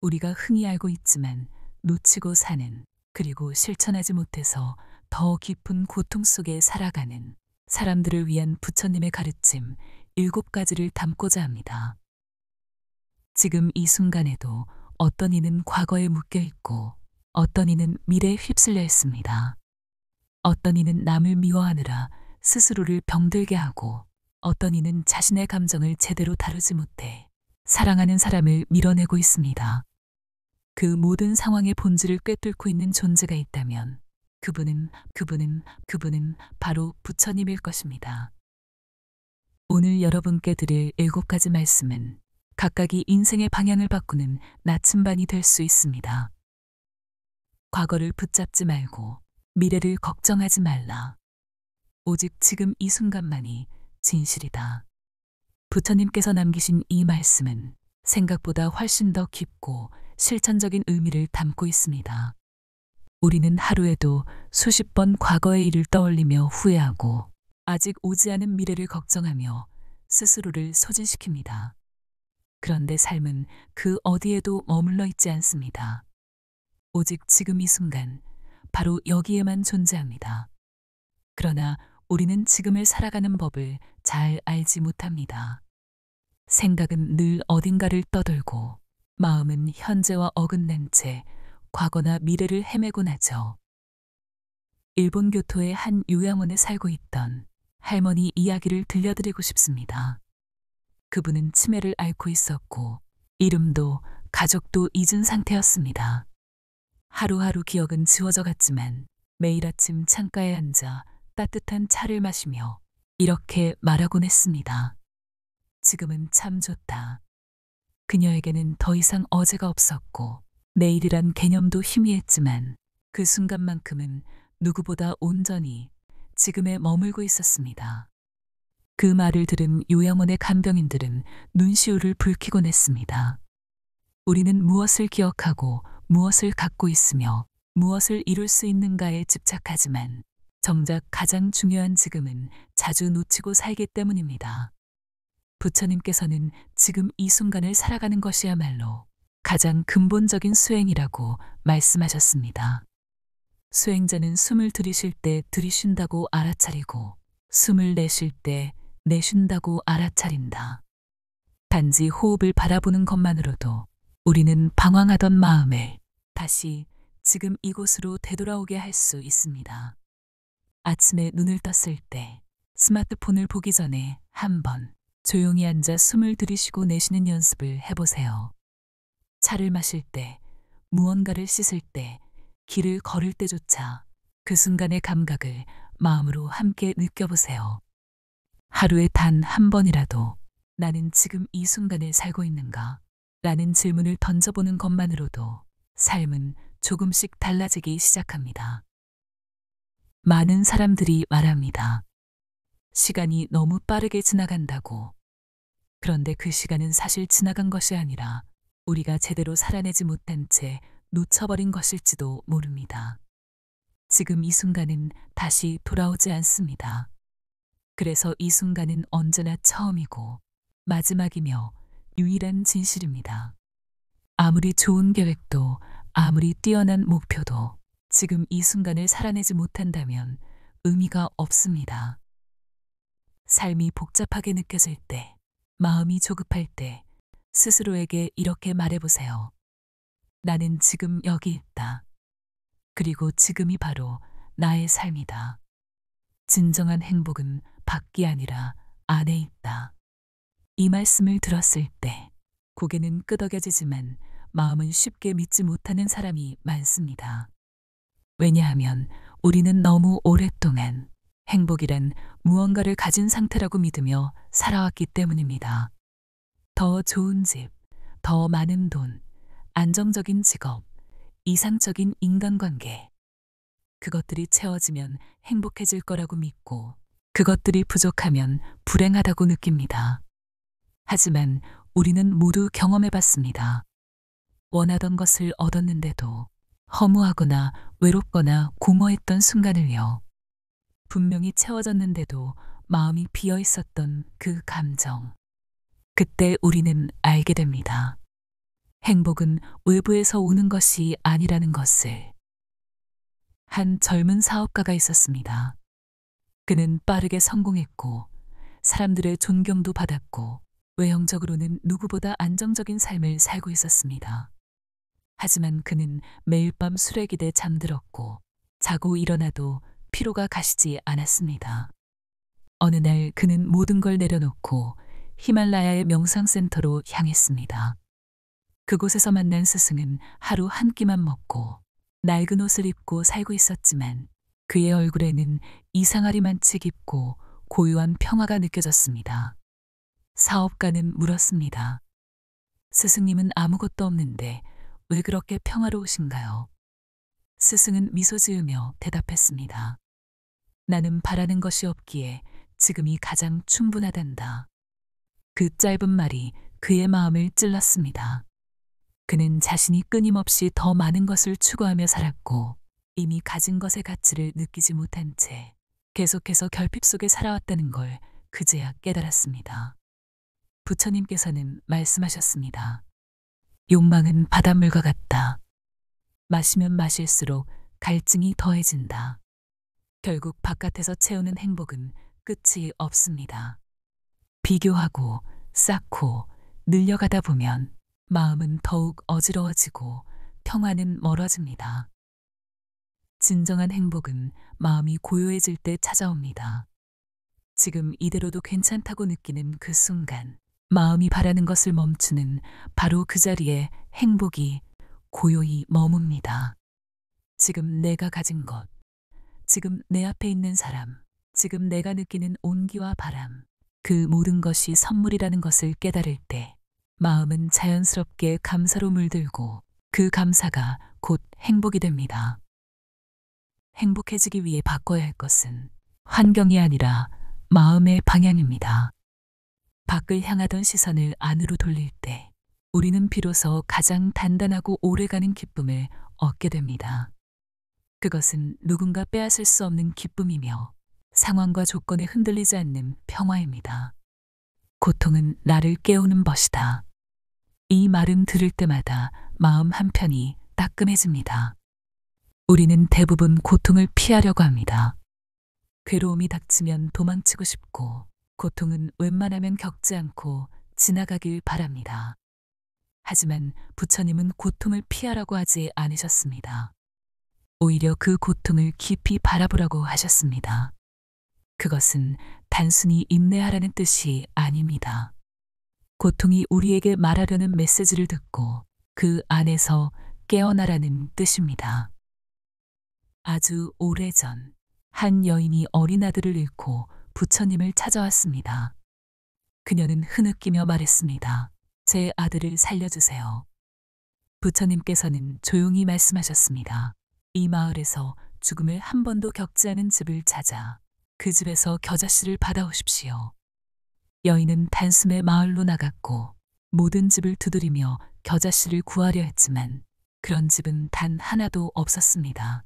우리가 흔히 알고 있지만 놓치고 사는, 그리고 실천하지 못해서 더 깊은 고통 속에 살아가는 사람들을 위한 부처님의 가르침 7가지를 담고자 합니다. 지금 이 순간에도 어떤 이는 과거에 묶여 있고 어떤 이는 미래에 휩쓸려 있습니다. 어떤 이는 남을 미워하느라 스스로를 병들게 하고 어떤 이는 자신의 감정을 제대로 다루지 못해 사랑하는 사람을 밀어내고 있습니다. 그 모든 상황의 본질을 꿰뚫고 있는 존재가 있다면 그분은 바로 부처님일 것입니다. 오늘 여러분께 드릴 7가지 말씀은 각각이 인생의 방향을 바꾸는 나침반이 될 수 있습니다. 과거를 붙잡지 말고 미래를 걱정하지 말라. 오직 지금 이 순간만이 진실이다. 부처님께서 남기신 이 말씀은 생각보다 훨씬 더 깊고 실천적인 의미를 담고 있습니다. 우리는 하루에도 수십 번 과거의 일을 떠올리며 후회하고 아직 오지 않은 미래를 걱정하며 스스로를 소진시킵니다. 그런데 삶은 그 어디에도 머물러 있지 않습니다. 오직 지금 이 순간, 바로 여기에만 존재합니다. 그러나 우리는 지금을 살아가는 법을 잘 알지 못합니다. 생각은 늘 어딘가를 떠돌고 마음은 현재와 어긋난 채 과거나 미래를 헤매곤 하죠. 일본 교토의 한 요양원에 살고 있던 할머니 이야기를 들려드리고 싶습니다. 그분은 치매를 앓고 있었고 이름도 가족도 잊은 상태였습니다. 하루하루 기억은 지워져 갔지만 매일 아침 창가에 앉아 따뜻한 차를 마시며 이렇게 말하곤 했습니다. 지금은 참 좋다. 그녀에게는 더 이상 어제가 없었고 내일이란 개념도 희미했지만 그 순간만큼은 누구보다 온전히 지금에 머물고 있었습니다. 그 말을 들은 요양원의 간병인들은 눈시울을 붉히곤 했습니다. 우리는 무엇을 기억하고 무엇을 갖고 있으며 무엇을 이룰 수 있는가에 집착하지만 정작 가장 중요한 지금은 자주 놓치고 살기 때문입니다. 부처님께서는 지금 이 순간을 살아가는 것이야말로 가장 근본적인 수행이라고 말씀하셨습니다. 수행자는 숨을 들이쉴 때 들이쉰다고 알아차리고 숨을 내쉴 때 내쉰다고 알아차린다. 단지 호흡을 바라보는 것만으로도 우리는 방황하던 마음을 다시 지금 이곳으로 되돌아오게 할 수 있습니다. 아침에 눈을 떴을 때 스마트폰을 보기 전에 한번 조용히 앉아 숨을 들이쉬고 내쉬는 연습을 해보세요. 차를 마실 때, 무언가를 씻을 때, 길을 걸을 때조차 그 순간의 감각을 마음으로 함께 느껴보세요. 하루에 단 한 번이라도 나는 지금 이 순간을 살고 있는가? 라는 질문을 던져보는 것만으로도 삶은 조금씩 달라지기 시작합니다. 많은 사람들이 말합니다. 시간이 너무 빠르게 지나간다고. 그런데 그 시간은 사실 지나간 것이 아니라 우리가 제대로 살아내지 못한 채 놓쳐버린 것일지도 모릅니다. 지금 이 순간은 다시 돌아오지 않습니다. 그래서 이 순간은 언제나 처음이고 마지막이며 유일한 진실입니다. 아무리 좋은 계획도 아무리 뛰어난 목표도 지금 이 순간을 살아내지 못한다면 의미가 없습니다. 삶이 복잡하게 느껴질 때, 마음이 조급할 때 스스로에게 이렇게 말해보세요. 나는 지금 여기 있다. 그리고 지금이 바로 나의 삶이다. 진정한 행복은 밖이 아니라 안에 있다. 이 말씀을 들었을 때 고개는 끄덕여지지만 마음은 쉽게 믿지 못하는 사람이 많습니다. 왜냐하면 우리는 너무 오랫동안 행복이란 무언가를 가진 상태라고 믿으며 살아왔기 때문입니다. 더 좋은 집, 더 많은 돈, 안정적인 직업, 이상적인 인간관계. 그것들이 채워지면 행복해질 거라고 믿고 그것들이 부족하면 불행하다고 느낍니다. 하지만 우리는 모두 경험해봤습니다. 원하던 것을 얻었는데도 허무하거나 외롭거나 공허했던 순간을요. 분명히 채워졌는데도 마음이 비어 있었던 그 감정. 그때 우리는 알게 됩니다. 행복은 외부에서 오는 것이 아니라는 것을. 한 젊은 사업가가 있었습니다. 그는 빠르게 성공했고 사람들의 존경도 받았고 외형적으로는 누구보다 안정적인 삶을 살고 있었습니다. 하지만 그는 매일 밤 술에 기대 잠들었고 자고 일어나도 피로가 가시지 않았습니다. 어느 날 그는 모든 걸 내려놓고 히말라야의 명상센터로 향했습니다. 그곳에서 만난 스승은 하루 한 끼만 먹고 낡은 옷을 입고 살고 있었지만 그의 얼굴에는 이상하리만치 깊고 고요한 평화가 느껴졌습니다. 사업가는 물었습니다. 스승님은 아무것도 없는데 왜 그렇게 평화로우신가요? 스승은 미소 지으며 대답했습니다. 나는 바라는 것이 없기에 지금이 가장 충분하단다. 그 짧은 말이 그의 마음을 찔렀습니다. 그는 자신이 끊임없이 더 많은 것을 추구하며 살았고 이미 가진 것의 가치를 느끼지 못한 채 계속해서 결핍 속에 살아왔다는 걸 그제야 깨달았습니다. 부처님께서는 말씀하셨습니다. 욕망은 바닷물과 같다. 마시면 마실수록 갈증이 더해진다. 결국 바깥에서 채우는 행복은 끝이 없습니다. 비교하고 쌓고 늘려가다 보면 마음은 더욱 어지러워지고 평화는 멀어집니다. 진정한 행복은 마음이 고요해질 때 찾아옵니다. 지금 이대로도 괜찮다고 느끼는 그 순간, 마음이 바라는 것을 멈추는 바로 그 자리에 행복이 고요히 머뭅니다. 지금 내가 가진 것, 지금 내 앞에 있는 사람, 지금 내가 느끼는 온기와 바람, 그 모든 것이 선물이라는 것을 깨달을 때 마음은 자연스럽게 감사로 물들고 그 감사가 곧 행복이 됩니다. 행복해지기 위해 바꿔야 할 것은 환경이 아니라 마음의 방향입니다. 밖을 향하던 시선을 안으로 돌릴 때 우리는 비로소 가장 단단하고 오래가는 기쁨을 얻게 됩니다. 그것은 누군가 빼앗을 수 없는 기쁨이며 상황과 조건에 흔들리지 않는 평화입니다. 고통은 나를 깨우는 것이다. 이 말은 들을 때마다 마음 한편이 따끔해집니다. 우리는 대부분 고통을 피하려고 합니다. 괴로움이 닥치면 도망치고 싶고 고통은 웬만하면 겪지 않고 지나가길 바랍니다. 하지만 부처님은 고통을 피하라고 하지 않으셨습니다. 오히려 그 고통을 깊이 바라보라고 하셨습니다. 그것은 단순히 인내하라는 뜻이 아닙니다. 고통이 우리에게 말하려는 메시지를 듣고 그 안에서 깨어나라는 뜻입니다. 아주 오래전 한 여인이 어린 아들을 잃고 부처님을 찾아왔습니다. 그녀는 흐느끼며 말했습니다. 제 아들을 살려주세요. 부처님께서는 조용히 말씀하셨습니다. 이 마을에서 죽음을 한 번도 겪지 않은 집을 찾아 그 집에서 겨자씨를 받아오십시오. 여인은 단숨에 마을로 나갔고 모든 집을 두드리며 겨자씨를 구하려 했지만 그런 집은 단 하나도 없었습니다.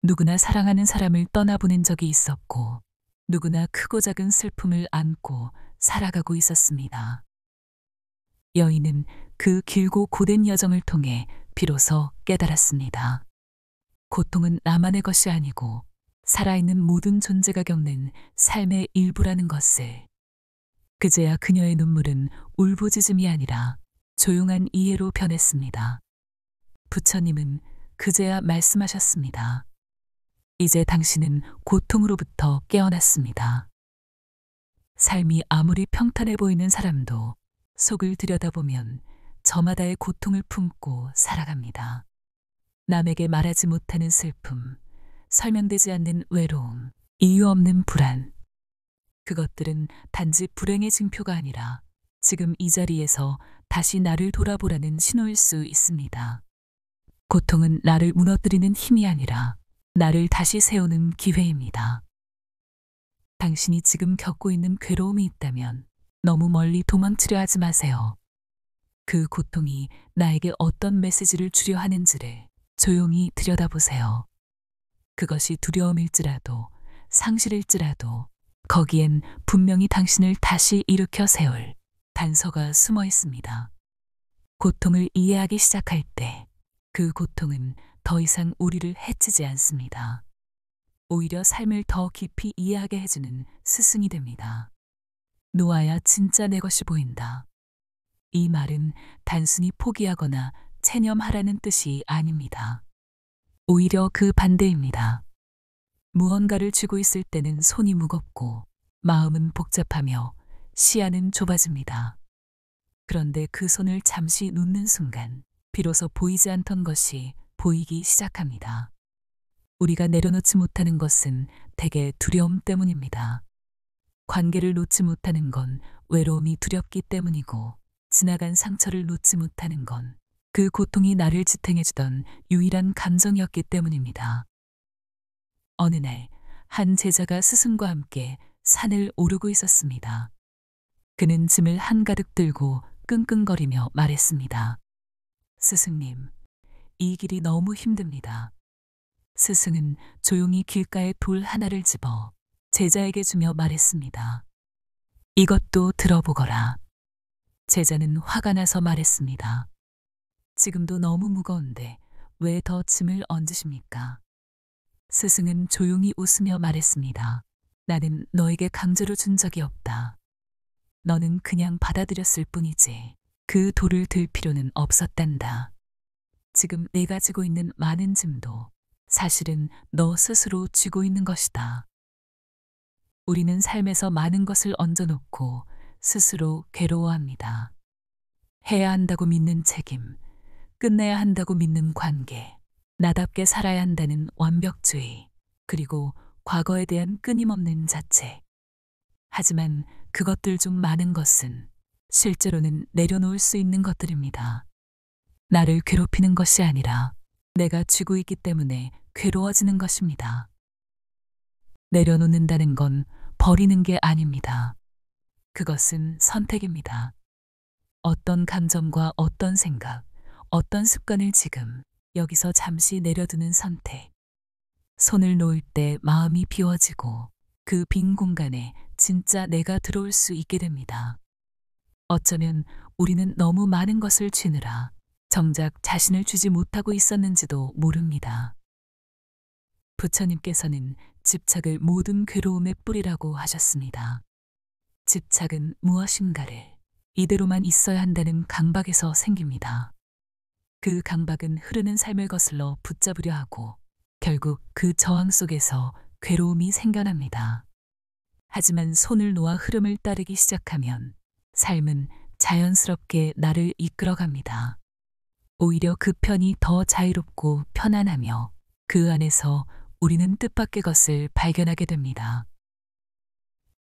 누구나 사랑하는 사람을 떠나보낸 적이 있었고 누구나 크고 작은 슬픔을 안고 살아가고 있었습니다. 여인은 그 길고 고된 여정을 통해 비로소 깨달았습니다. 고통은 나만의 것이 아니고 살아있는 모든 존재가 겪는 삶의 일부라는 것을. 그제야 그녀의 눈물은 울부짖음이 아니라 조용한 이해로 변했습니다. 부처님은 그제야 말씀하셨습니다. 이제 당신은 고통으로부터 깨어났습니다. 삶이 아무리 평탄해 보이는 사람도 속을 들여다보면 저마다의 고통을 품고 살아갑니다. 남에게 말하지 못하는 슬픔, 설명되지 않는 외로움, 이유 없는 불안. 그것들은 단지 불행의 징표가 아니라 지금 이 자리에서 다시 나를 돌아보라는 신호일 수 있습니다. 고통은 나를 무너뜨리는 힘이 아니라 나를 다시 세우는 기회입니다. 당신이 지금 겪고 있는 괴로움이 있다면 너무 멀리 도망치려 하지 마세요. 그 고통이 나에게 어떤 메시지를 주려 하는지를 조용히 들여다보세요. 그것이 두려움일지라도 상실일지라도 거기엔 분명히 당신을 다시 일으켜 세울 단서가 숨어 있습니다. 고통을 이해하기 시작할 때 그 고통은 더 이상 우리를 해치지 않습니다. 오히려 삶을 더 깊이 이해하게 해주는 스승이 됩니다. 놓아야 진짜 내 것이 보인다. 이 말은 단순히 포기하거나 체념하라는 뜻이 아닙니다. 오히려 그 반대입니다. 무언가를 쥐고 있을 때는 손이 무겁고 마음은 복잡하며 시야는 좁아집니다. 그런데 그 손을 잠시 놓는 순간 비로소 보이지 않던 것이 보이기 시작합니다. 우리가 내려놓지 못하는 것은 대개 두려움 때문입니다. 관계를 놓지 못하는 건 외로움이 두렵기 때문이고, 지나간 상처를 놓지 못하는 건 그 고통이 나를 지탱해주던 유일한 감정이었기 때문입니다. 어느 날, 한 제자가 스승과 함께 산을 오르고 있었습니다. 그는 짐을 한가득 들고 끙끙거리며 말했습니다. 스승님, 이 길이 너무 힘듭니다. 스승은 조용히 길가에 돌 하나를 집어 제자에게 주며 말했습니다. 이것도 들어보거라. 제자는 화가 나서 말했습니다. 지금도 너무 무거운데 왜 더 짐을 얹으십니까? 스승은 조용히 웃으며 말했습니다. 나는 너에게 강제로 준 적이 없다. 너는 그냥 받아들였을 뿐이지 그 돌을 들 필요는 없었단다. 지금 내가 지고 있는 많은 짐도 사실은 너 스스로 쥐고 있는 것이다. 우리는 삶에서 많은 것을 얹어놓고 스스로 괴로워합니다. 해야 한다고 믿는 책임, 끝내야 한다고 믿는 관계, 나답게 살아야 한다는 완벽주의, 그리고 과거에 대한 끊임없는 자책. 하지만 그것들 중 많은 것은 실제로는 내려놓을 수 있는 것들입니다. 나를 괴롭히는 것이 아니라 내가 쥐고 있기 때문에 괴로워지는 것입니다. 내려놓는다는 건 버리는 게 아닙니다. 그것은 선택입니다. 어떤 감정과 어떤 생각, 어떤 습관을 지금 여기서 잠시 내려두는 선택. 손을 놓을 때 마음이 비워지고 그 빈 공간에 진짜 내가 들어올 수 있게 됩니다. 어쩌면 우리는 너무 많은 것을 쥐느라 정작 자신을 쥐지 못하고 있었는지도 모릅니다. 부처님께서는 집착을 모든 괴로움의 뿌리라고 하셨습니다. 집착은 무엇인가를 이대로만 있어야 한다는 강박에서 생깁니다. 그 강박은 흐르는 삶을 거슬러 붙잡으려 하고 결국 그 저항 속에서 괴로움이 생겨납니다. 하지만 손을 놓아 흐름을 따르기 시작하면 삶은 자연스럽게 나를 이끌어갑니다. 오히려 그 편이 더 자유롭고 편안하며 그 안에서 우리는 뜻밖의 것을 발견하게 됩니다.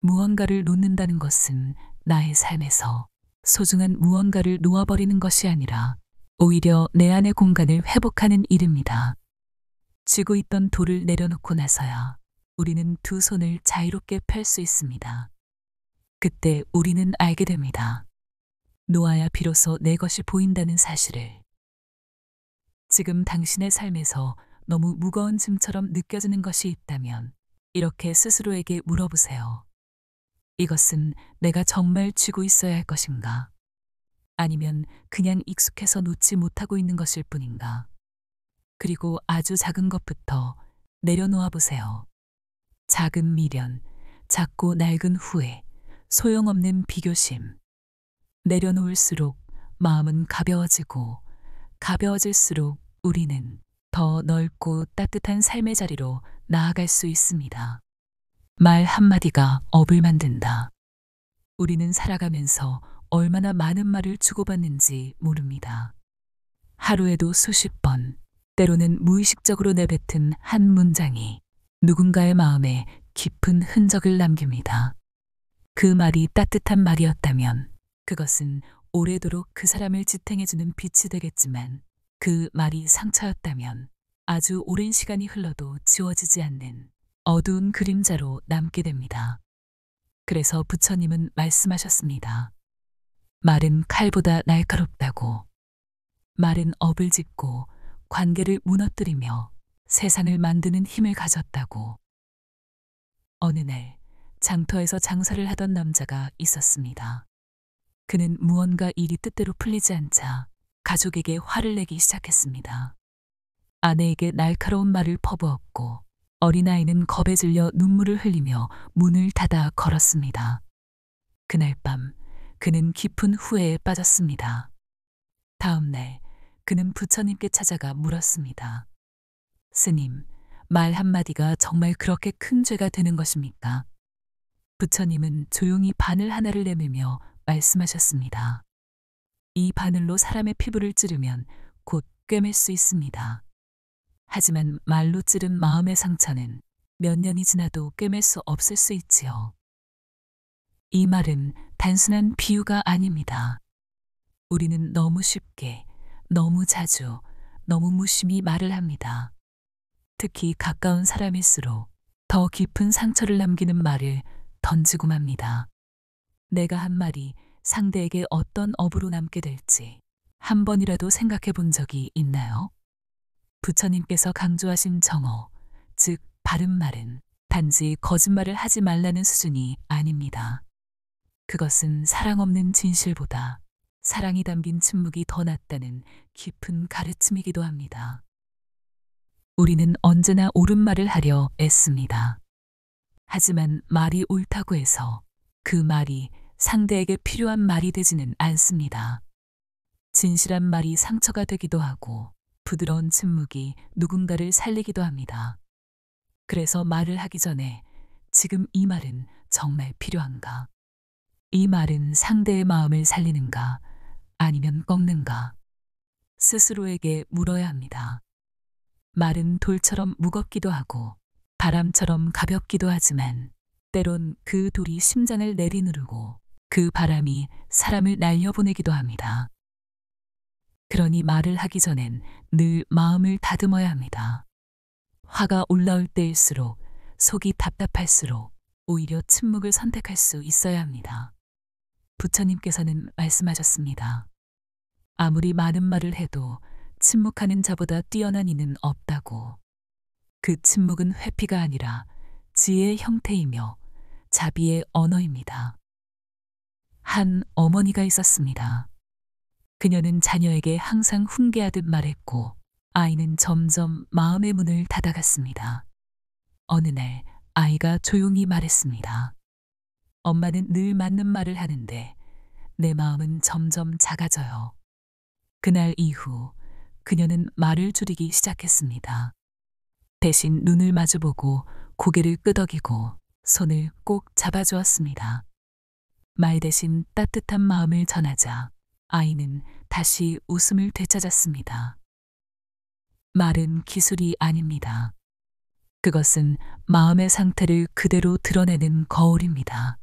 무언가를 놓는다는 것은 나의 삶에서 소중한 무언가를 놓아버리는 것이 아니라 오히려 내 안의 공간을 회복하는 일입니다. 쥐고 있던 돌을 내려놓고 나서야 우리는 두 손을 자유롭게 펼 수 있습니다. 그때 우리는 알게 됩니다. 놓아야 비로소 내 것이 보인다는 사실을. 지금 당신의 삶에서 너무 무거운 짐처럼 느껴지는 것이 있다면 이렇게 스스로에게 물어보세요. 이것은 내가 정말 쥐고 있어야 할 것인가? 아니면 그냥 익숙해서 놓지 못하고 있는 것일 뿐인가? 그리고 아주 작은 것부터 내려놓아 보세요. 작은 미련, 작고 낡은 후회, 소용없는 비교심. 내려놓을수록 마음은 가벼워지고 가벼워질수록 우리는 더 넓고 따뜻한 삶의 자리로 나아갈 수 있습니다. 말 한마디가 업을 만든다. 우리는 살아가면서 얼마나 많은 말을 주고받는지 모릅니다. 하루에도 수십 번, 때로는 무의식적으로 내뱉은 한 문장이 누군가의 마음에 깊은 흔적을 남깁니다. 그 말이 따뜻한 말이었다면 그것은 오래도록 그 사람을 지탱해주는 빛이 되겠지만 그 말이 상처였다면 아주 오랜 시간이 흘러도 지워지지 않는 어두운 그림자로 남게 됩니다. 그래서 부처님은 말씀하셨습니다. 말은 칼보다 날카롭다고. 말은 업을 짓고 관계를 무너뜨리며 세상을 만드는 힘을 가졌다고. 어느 날 장터에서 장사를 하던 남자가 있었습니다. 그는 무언가 일이 뜻대로 풀리지 않자 가족에게 화를 내기 시작했습니다. 아내에게 날카로운 말을 퍼부었고 어린아이는 겁에 질려 눈물을 흘리며 문을 닫아 걸었습니다. 그날 밤 그는 깊은 후회에 빠졌습니다. 다음 날 그는 부처님께 찾아가 물었습니다. 스님, 말 한마디가 정말 그렇게 큰 죄가 되는 것입니까? 부처님은 조용히 바늘 하나를 내밀며 말씀하셨습니다. 이 바늘로 사람의 피부를 찌르면 곧 꿰맬 수 있습니다. 하지만 말로 찌른 마음의 상처는 몇 년이 지나도 꿰맬 수 없을 수 있지요. 이 말은 단순한 비유가 아닙니다. 우리는 너무 쉽게, 너무 자주, 너무 무심히 말을 합니다. 특히 가까운 사람일수록 더 깊은 상처를 남기는 말을 던지고 맙니다. 내가 한 말이 상대에게 어떤 업으로 남게 될지 한 번이라도 생각해 본 적이 있나요? 부처님께서 강조하신 정어, 즉 바른 말은 단지 거짓말을 하지 말라는 수준이 아닙니다. 그것은 사랑 없는 진실보다 사랑이 담긴 침묵이 더 낫다는 깊은 가르침이기도 합니다. 우리는 언제나 옳은 말을 하려 애씁니다. 하지만 말이 옳다고 해서 그 말이 상대에게 필요한 말이 되지는 않습니다. 진실한 말이 상처가 되기도 하고 부드러운 침묵이 누군가를 살리기도 합니다. 그래서 말을 하기 전에 지금 이 말은 정말 필요한가? 이 말은 상대의 마음을 살리는가? 아니면 꺾는가? 스스로에게 물어야 합니다. 말은 돌처럼 무겁기도 하고 바람처럼 가볍기도 하지만 때론 그 돌이 심장을 내리누르고 그 바람이 사람을 날려보내기도 합니다. 그러니 말을 하기 전엔 늘 마음을 다듬어야 합니다. 화가 올라올 때일수록 속이 답답할수록 오히려 침묵을 선택할 수 있어야 합니다. 부처님께서는 말씀하셨습니다. 아무리 많은 말을 해도 침묵하는 자보다 뛰어난 이는 없다고. 그 침묵은 회피가 아니라 지혜의 형태이며 자비의 언어입니다. 한 어머니가 있었습니다. 그녀는 자녀에게 항상 훈계하듯 말했고 아이는 점점 마음의 문을 닫아갔습니다. 어느 날 아이가 조용히 말했습니다. 엄마는 늘 맞는 말을 하는데 내 마음은 점점 작아져요. 그날 이후 그녀는 말을 줄이기 시작했습니다. 대신 눈을 마주보고 고개를 끄덕이고 손을 꼭 잡아주었습니다. 말 대신 따뜻한 마음을 전하자 아이는 다시 웃음을 되찾았습니다. 말은 기술이 아닙니다. 그것은 마음의 상태를 그대로 드러내는 거울입니다.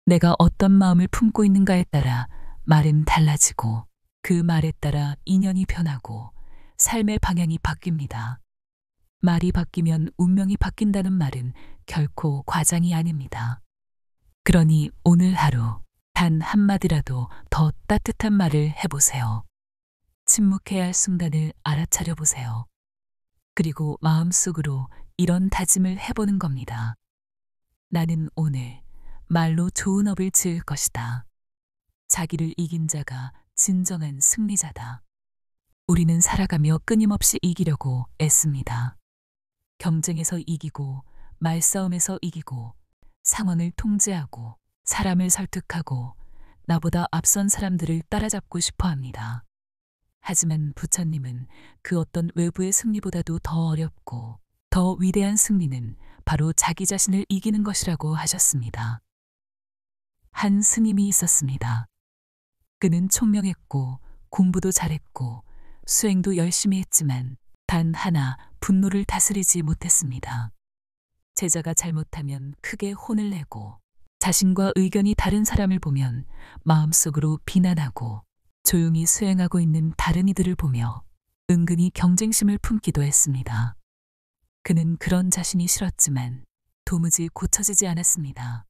내가 어떤 마음을 품고 있는가에 따라 말은 달라지고 그 말에 따라 인연이 변하고 삶의 방향이 바뀝니다. 말이 바뀌면 운명이 바뀐다는 말은 결코 과장이 아닙니다. 그러니 오늘 하루 단 한마디라도 더 따뜻한 말을 해보세요. 침묵해야 할 순간을 알아차려 보세요. 그리고 마음속으로 이런 다짐을 해보는 겁니다. 나는 오늘 말로 좋은 업을 지을 것이다. 자기를 이긴 자가 진정한 승리자다. 우리는 살아가며 끊임없이 이기려고 애씁니다. 경쟁에서 이기고, 말싸움에서 이기고, 상황을 통제하고, 사람을 설득하고, 나보다 앞선 사람들을 따라잡고 싶어 합니다. 하지만 부처님은 그 어떤 외부의 승리보다도 더 어렵고, 더 위대한 승리는 바로 자기 자신을 이기는 것이라고 하셨습니다. 한 스님이 있었습니다. 그는 총명했고, 공부도 잘했고, 수행도 열심히 했지만 단 하나 분노를 다스리지 못했습니다. 제자가 잘못하면 크게 혼을 내고 자신과 의견이 다른 사람을 보면 마음속으로 비난하고 조용히 수행하고 있는 다른 이들을 보며 은근히 경쟁심을 품기도 했습니다. 그는 그런 자신이 싫었지만 도무지 고쳐지지 않았습니다.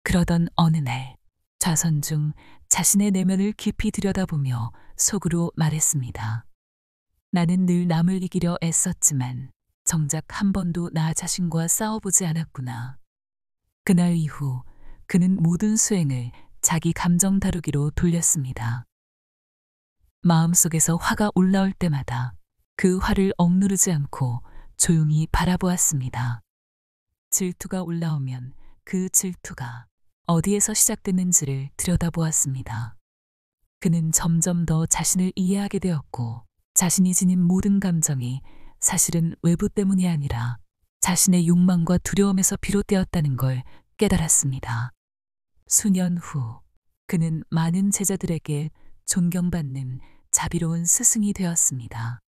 그러던 어느 날 좌선 중 자신의 내면을 깊이 들여다보며 속으로 말했습니다. 나는 늘 남을 이기려 애썼지만 정작 한 번도 나 자신과 싸워보지 않았구나. 그날 이후 그는 모든 수행을 자기 감정 다루기로 돌렸습니다. 마음속에서 화가 올라올 때마다 그 화를 억누르지 않고 조용히 바라보았습니다. 질투가 올라오면 그 질투가 어디에서 시작됐는지를 들여다보았습니다. 그는 점점 더 자신을 이해하게 되었고 자신이 지닌 모든 감정이 사실은 외부 때문이 아니라 자신의 욕망과 두려움에서 비롯되었다는 걸 깨달았습니다. 수년 후 그는 많은 제자들에게 존경받는 자비로운 스승이 되었습니다.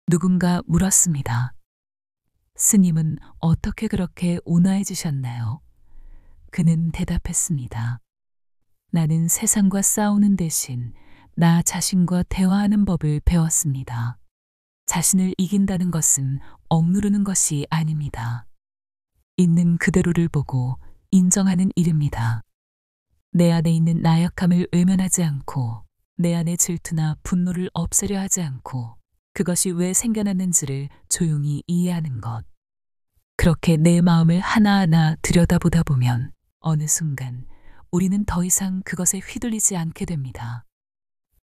누군가 물었습니다. 스님은 어떻게 그렇게 온화해지셨나요? 그는 대답했습니다. 나는 세상과 싸우는 대신 나 자신과 대화하는 법을 배웠습니다. 자신을 이긴다는 것은 억누르는 것이 아닙니다. 있는 그대로를 보고 인정하는 일입니다. 내 안에 있는 나약함을 외면하지 않고 내 안의 질투나 분노를 없애려 하지 않고 그것이 왜 생겨났는지를 조용히 이해하는 것. 그렇게 내 마음을 하나하나 들여다보다 보면 어느 순간 우리는 더 이상 그것에 휘둘리지 않게 됩니다.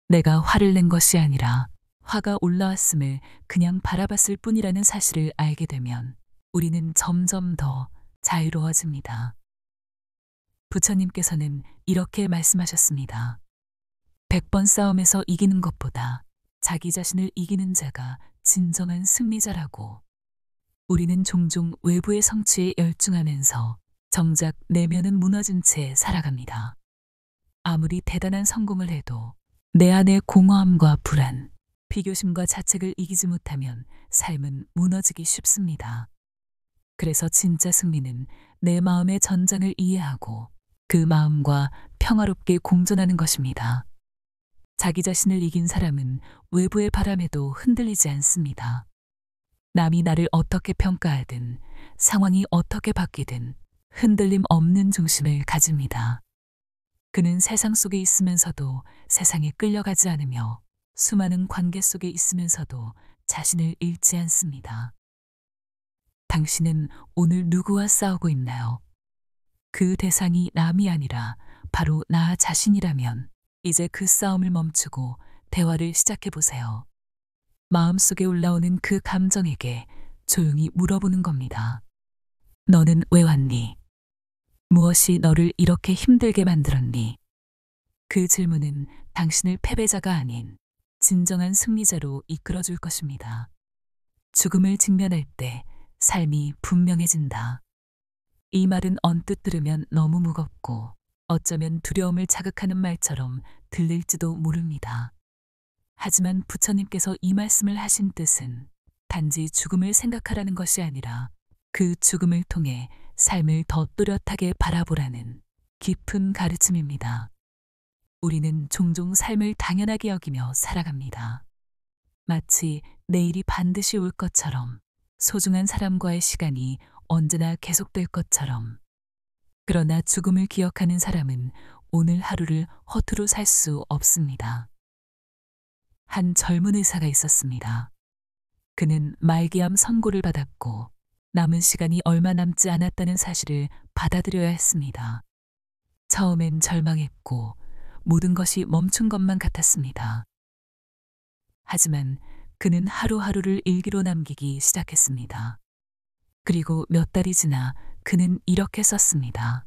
내가 화를 낸 것이 아니라 화가 올라왔음을 그냥 바라봤을 뿐이라는 사실을 알게 되면 우리는 점점 더 자유로워집니다. 부처님께서는 이렇게 말씀하셨습니다. 100번 싸움에서 이기는 것보다 자기 자신을 이기는 자가 진정한 승리자라고. 우리는 종종 외부의 성취에 열중하면서 정작 내면은 무너진 채 살아갑니다. 아무리 대단한 성공을 해도 내 안의 공허함과 불안, 비교심과 자책을 이기지 못하면 삶은 무너지기 쉽습니다. 그래서 진짜 승리는 내 마음의 전장을 이해하고 그 마음과 평화롭게 공존하는 것입니다. 자기 자신을 이긴 사람은 외부의 바람에도 흔들리지 않습니다. 남이 나를 어떻게 평가하든 상황이 어떻게 바뀌든 흔들림 없는 중심을 가집니다. 그는 세상 속에 있으면서도 세상에 끌려가지 않으며 수많은 관계 속에 있으면서도 자신을 잃지 않습니다. 당신은 오늘 누구와 싸우고 있나요? 그 대상이 남이 아니라 바로 나 자신이라면 이제 그 싸움을 멈추고 대화를 시작해 보세요. 마음속에 올라오는 그 감정에게 조용히 물어보는 겁니다. 너는 왜 왔니? 무엇이 너를 이렇게 힘들게 만들었니? 그 질문은 당신을 패배자가 아닌 진정한 승리자로 이끌어줄 것입니다. 죽음을 직면할 때 삶이 분명해진다. 이 말은 언뜻 들으면 너무 무겁고 어쩌면 두려움을 자극하는 말처럼 들릴지도 모릅니다. 하지만 부처님께서 이 말씀을 하신 뜻은 단지 죽음을 생각하라는 것이 아니라 그 죽음을 통해 삶을 더 또렷하게 바라보라는 깊은 가르침입니다. 우리는 종종 삶을 당연하게 여기며 살아갑니다. 마치 내일이 반드시 올 것처럼, 소중한 사람과의 시간이 언제나 계속될 것처럼. 그러나 죽음을 기억하는 사람은 오늘 하루를 허투루 살 수 없습니다. 한 젊은 의사가 있었습니다. 그는 말기암 선고를 받았고 남은 시간이 얼마 남지 않았다는 사실을 받아들여야 했습니다. 처음엔 절망했고 모든 것이 멈춘 것만 같았습니다. 하지만 그는 하루하루를 일기로 남기기 시작했습니다. 그리고 몇 달이 지나 그는 이렇게 썼습니다.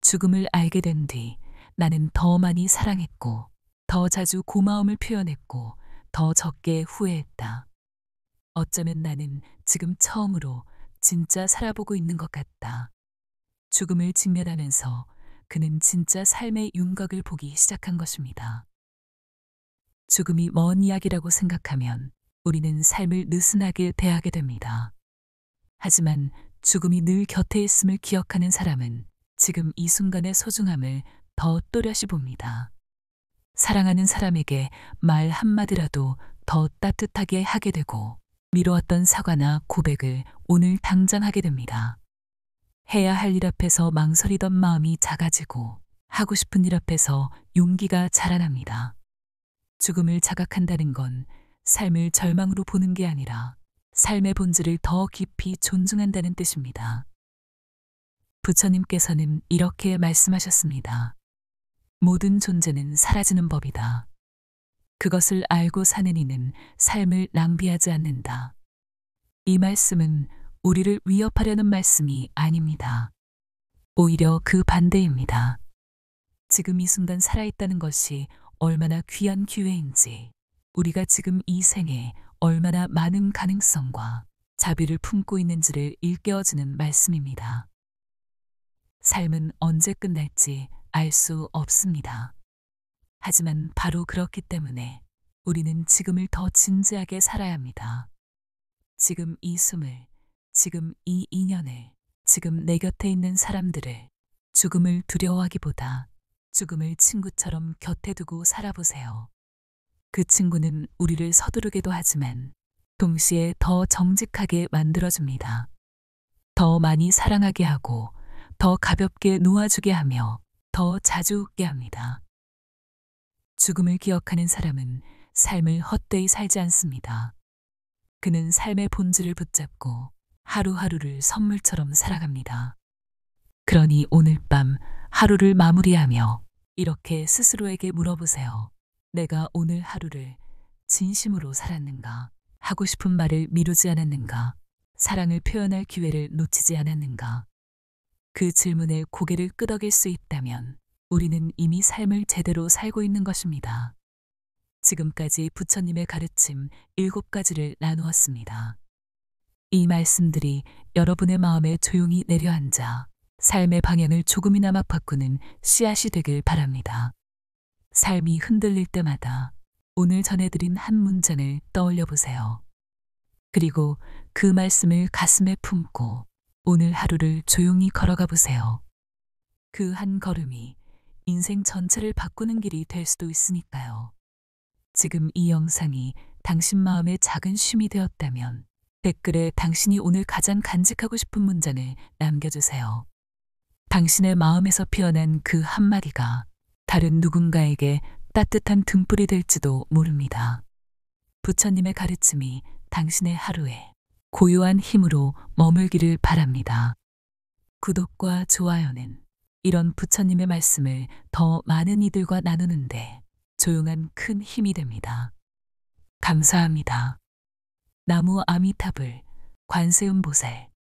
죽음을 알게 된 뒤 나는 더 많이 사랑했고 더 자주 고마움을 표현했고 더 적게 후회했다. 어쩌면 나는 지금 처음으로 진짜 살아보고 있는 것 같다. 죽음을 직면하면서 그는 진짜 삶의 윤곽을 보기 시작한 것입니다. 죽음이 먼 이야기라고 생각하면 우리는 삶을 느슨하게 대하게 됩니다. 하지만 죽음이 늘 곁에 있음을 기억하는 사람은 지금 이 순간의 소중함을 더 또렷이 봅니다. 사랑하는 사람에게 말 한마디라도 더 따뜻하게 하게 되고 미뤄왔던 사과나 고백을 오늘 당장 하게 됩니다. 해야 할 일 앞에서 망설이던 마음이 작아지고 하고 싶은 일 앞에서 용기가 자라납니다. 죽음을 자각한다는 건 삶을 절망으로 보는 게 아니라 삶의 본질을 더 깊이 존중한다는 뜻입니다. 부처님께서는 이렇게 말씀하셨습니다. 모든 존재는 사라지는 법이다. 그것을 알고 사는 이는 삶을 낭비하지 않는다. 이 말씀은 우리를 위협하려는 말씀이 아닙니다. 오히려 그 반대입니다. 지금 이 순간 살아있다는 것이 얼마나 귀한 기회인지, 우리가 지금 이 생에 얼마나 많은 가능성과 자비를 품고 있는지를 일깨워주는 말씀입니다. 삶은 언제 끝날지 알 수 없습니다. 하지만 바로 그렇기 때문에 우리는 지금을 더 진지하게 살아야 합니다. 지금 이 숨을, 지금 이 인연을, 지금 내 곁에 있는 사람들을 죽음을 두려워하기보다 죽음을 친구처럼 곁에 두고 살아보세요. 그 친구는 우리를 서두르게도 하지만 동시에 더 정직하게 만들어줍니다. 더 많이 사랑하게 하고 더 가볍게 놓아주게 하며 더 자주 웃게 합니다. 죽음을 기억하는 사람은 삶을 헛되이 살지 않습니다. 그는 삶의 본질을 붙잡고 하루하루를 선물처럼 살아갑니다. 그러니 오늘 밤 하루를 마무리하며 이렇게 스스로에게 물어보세요. 내가 오늘 하루를 진심으로 살았는가? 하고 싶은 말을 미루지 않았는가? 사랑을 표현할 기회를 놓치지 않았는가? 그 질문에 고개를 끄덕일 수 있다면 우리는 이미 삶을 제대로 살고 있는 것입니다. 지금까지 부처님의 가르침 7가지를 나누었습니다. 이 말씀들이 여러분의 마음에 조용히 내려앉아 삶의 방향을 조금이나마 바꾸는 씨앗이 되길 바랍니다. 삶이 흔들릴 때마다 오늘 전해드린 한 문장을 떠올려 보세요. 그리고 그 말씀을 가슴에 품고 오늘 하루를 조용히 걸어가 보세요. 그 한 걸음이 인생 전체를 바꾸는 길이 될 수도 있으니까요. 지금 이 영상이 당신 마음의 작은 쉼이 되었다면 댓글에 당신이 오늘 가장 간직하고 싶은 문장을 남겨주세요. 당신의 마음에서 피어난 그 한마디가 다른 누군가에게 따뜻한 등불이 될지도 모릅니다. 부처님의 가르침이 당신의 하루에 고요한 힘으로 머물기를 바랍니다. 구독과 좋아요는 이런 부처님의 말씀을 더 많은 이들과 나누는데 조용한 큰 힘이 됩니다. 감사합니다. 나무 아미타불 관세음보살